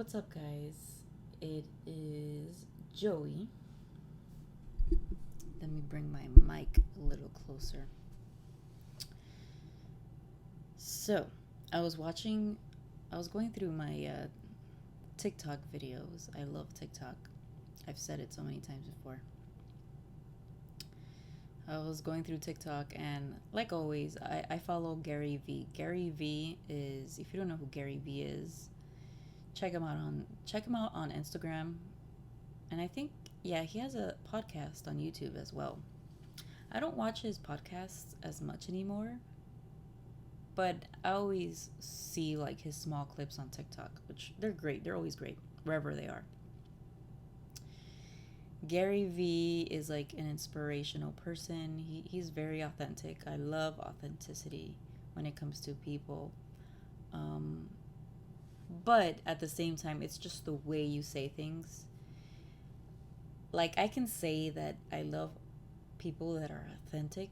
What's up, guys? It is Joey. Let me bring my mic a little closer. So, I was watching, I was going through my TikTok videos. I love TikTok. I've said it so many times before. I was going through TikTok, and like always, I follow Gary V. Gary V is, if you don't know who Gary V is, check him out on Instagram. And I think, yeah, he has a podcast on YouTube as well. I don't watch his podcasts as much anymore, but I always see like his small clips on TikTok, which they're great. They're always great wherever they are. Gary V is like an inspirational person. He's very authentic. I love authenticity when it comes to people. Um, but at the same time, it's just the way you say things. Like, I can say that I love people that are authentic,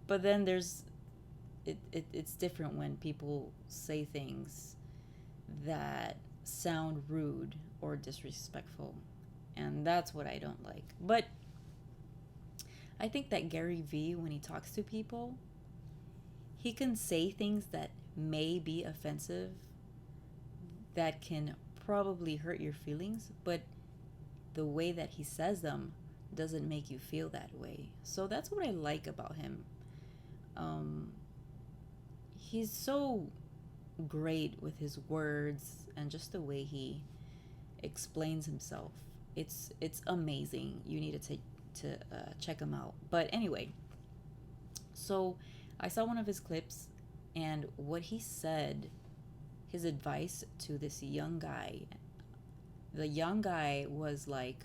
but then it's different when people say things that sound rude or disrespectful, and that's what I don't like. But I think that Gary V, when he talks to people, he can say things that may be offensive, that can probably hurt your feelings, but the way that he says them doesn't make you feel that way. So that's what I like about him. um, he's so great with his words and just the way he explains himself. It's amazing. You need to check him out. But anyway, so I saw one of his clips, and what he said, his advice to this young guy. The young guy was like,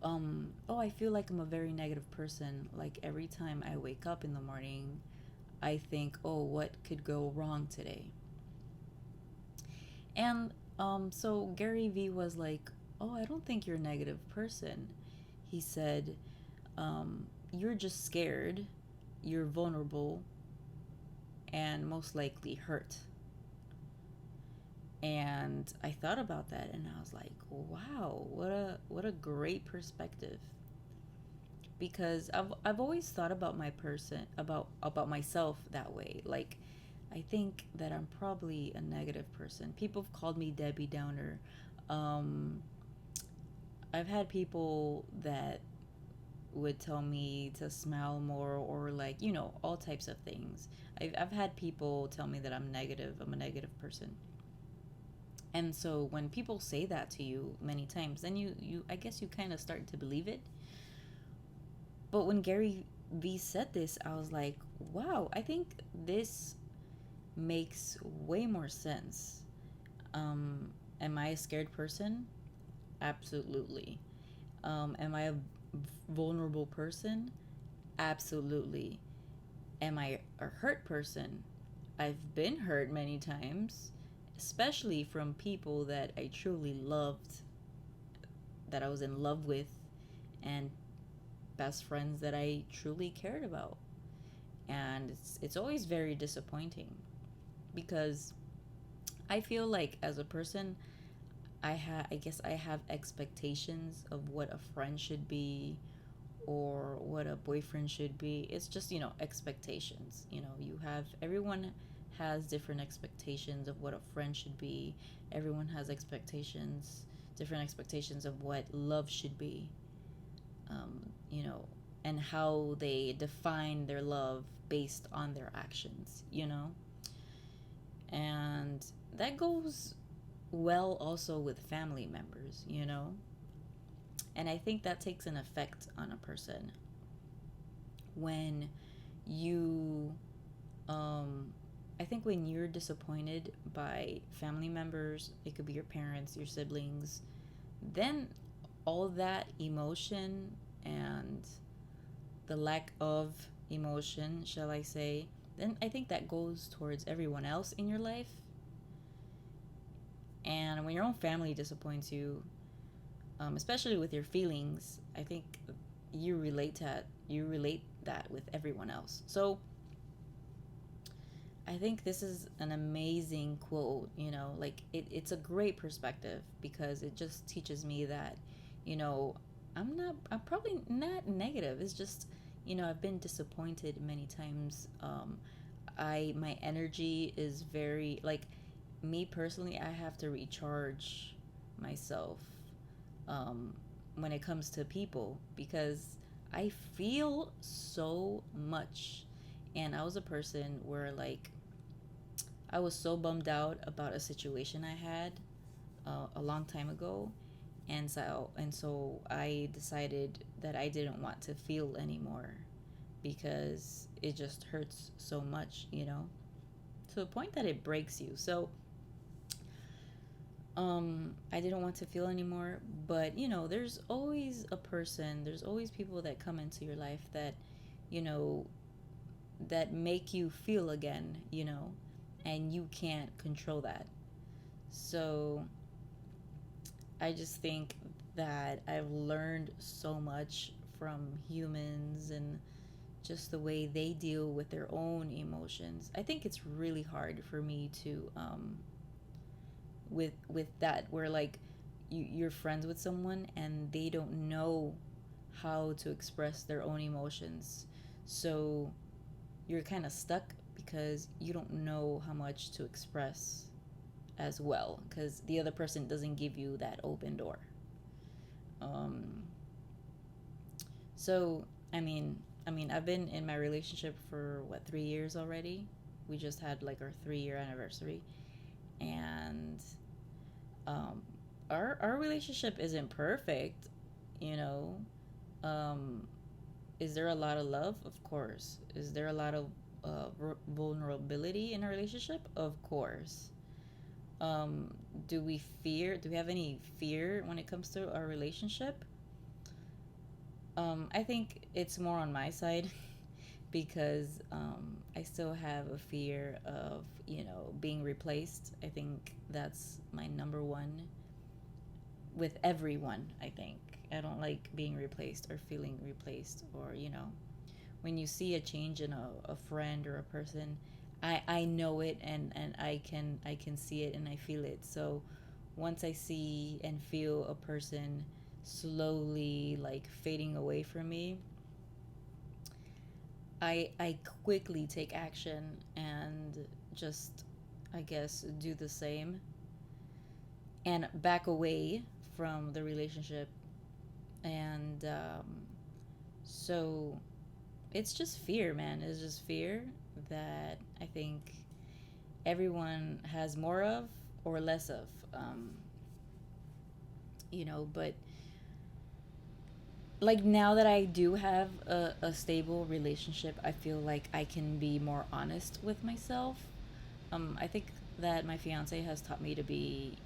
oh, I feel like I'm a very negative person. Like every time I wake up in the morning, I think, oh, what could go wrong today? And so Gary V was like, oh, I don't think you're a negative person. He said, you're just scared, you're vulnerable, and most likely hurt. And I thought about that, and I was like, wow, what a great perspective. Because I've always thought about my person about myself that way. Like, I think that I'm probably a negative person. People have called me Debbie Downer. Um, I've had people that would tell me to smile more, or like, all types of things. I've had people tell me that I'm negative. I'm a negative person. And so when people say that to you many times, then you I guess you kind of start to believe it. But when Gary V said this, I was like, wow, I think this makes way more sense. Am I a scared person? Absolutely. Am I a vulnerable person? Absolutely. Am I a hurt person? I've been hurt many times, especially from people that I truly loved, that I was in love with, and best friends that I truly cared about. And it's always very disappointing, because I feel like as a person, I guess I have expectations of what a friend should be, or what a boyfriend should be. It's just, expectations. You have everyone has different expectations of what a friend should be. Everyone has different expectations of what love should be. Um, you know, and how they define their love based on their actions. And that goes well also with family members. And I think that takes an effect on a person when you, I think when you're disappointed by family members, it could be your parents, your siblings, then all that emotion and the lack of emotion, shall I say, then I think that goes towards everyone else in your life. And when your own family disappoints you, especially with your feelings, I think you relate that with everyone else. So I think this is an amazing quote, like it's a great perspective because it just teaches me that, you know, I'm probably not negative. It's just, I've been disappointed many times. My energy is very, like, me personally, I have to recharge myself um, when it comes to people because I feel so much. And I was a person where, like, I was so bummed out about a situation I had a long time ago, and so I decided that I didn't want to feel anymore because it just hurts so much, to the point that it breaks you. So I didn't want to feel anymore, but there's always a person, there's always people that come into your life that, you know, that make you feel again, and you can't control that. So I just think that I've learned so much from humans and just the way they deal with their own emotions. I think it's really hard for me to with that where, like, you're friends with someone and they don't know how to express their own emotions. So you're kind of stuck because you don't know how much to express as well because the other person doesn't give you that open door. Um, so I've been in my relationship for what, 3 years already. We just had like our 3 year anniversary, and um, our relationship isn't perfect, you know. Um, is there a lot of love? Of course. Is there a lot of vulnerability in a relationship? Of course. Um, do we fear? Do we have any fear when it comes to our relationship? I think it's more on my side because I still have a fear of, being replaced. I think that's my number one with everyone, I think. I don't like being replaced or feeling replaced, or, when you see a change in a friend or a person, I know it, and I can see it and I feel it. So once I see and feel a person slowly like fading away from me, I quickly take action and just, I guess, do the same and back away from the relationship. And so it's just fear, man. It's just fear that I think everyone has more of or less of. But like now that I do have a stable relationship, I feel like I can be more honest with myself. I think that my fiance has taught me to be,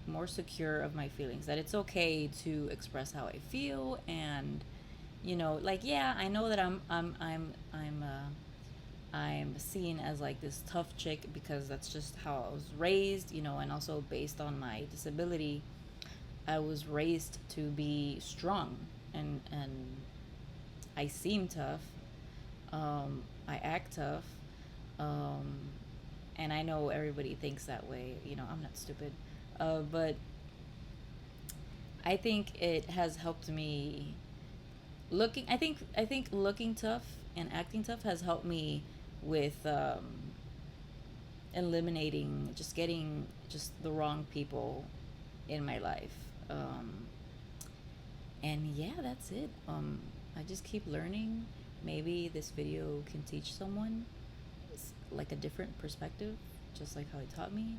more secure of my feelings. That it's okay to express how I feel, and like, yeah, I know that I'm seen as like this tough chick because that's just how I was raised, and also based on my disability, I was raised to be strong, and I seem tough. I act tough. Um, and I know everybody thinks that way. I'm not stupid. But I think it has helped me I think looking tough and acting tough has helped me with eliminating just getting just the wrong people in my life. And yeah, that's it. I just keep learning. Maybe this video can teach someone like a different perspective, just like how it taught me.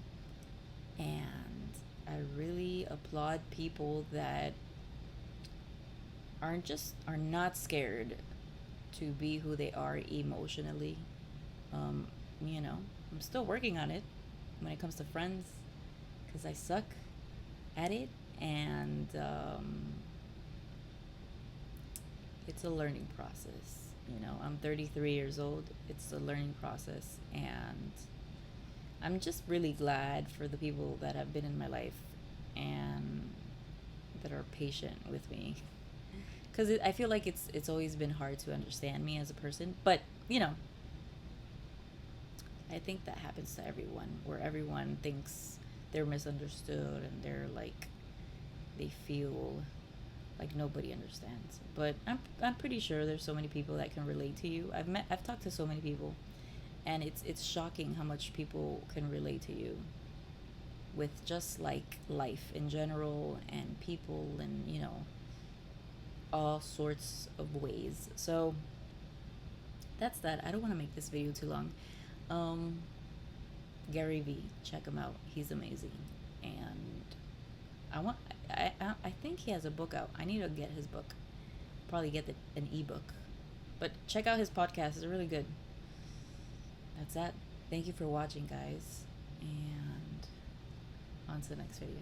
And I really applaud people that are not scared to be who they are emotionally. Um, you know, I'm still working on it when it comes to friends because I suck at it, and it's a learning process. I'm 33 years old. It's a learning process, and I'm just really glad for the people that have been in my life and that are patient with me. Because I feel like it's always been hard to understand me as a person, but you know, I think that happens to everyone, where everyone thinks they're misunderstood and they're like, they feel like nobody understands. But I'm pretty sure there's so many people that can relate to you. I've talked to so many people, and it's shocking how much people can relate to you with just like life in general and people and all sorts of ways. So that's that. I don't want to make this video too long. Um, Gary V, check him out. He's amazing, and I want. I think he has a book out. I need to get his book. Probably get an ebook, but check out his podcast. It's really good. That's that. Thank you for watching, guys, and on to the next video.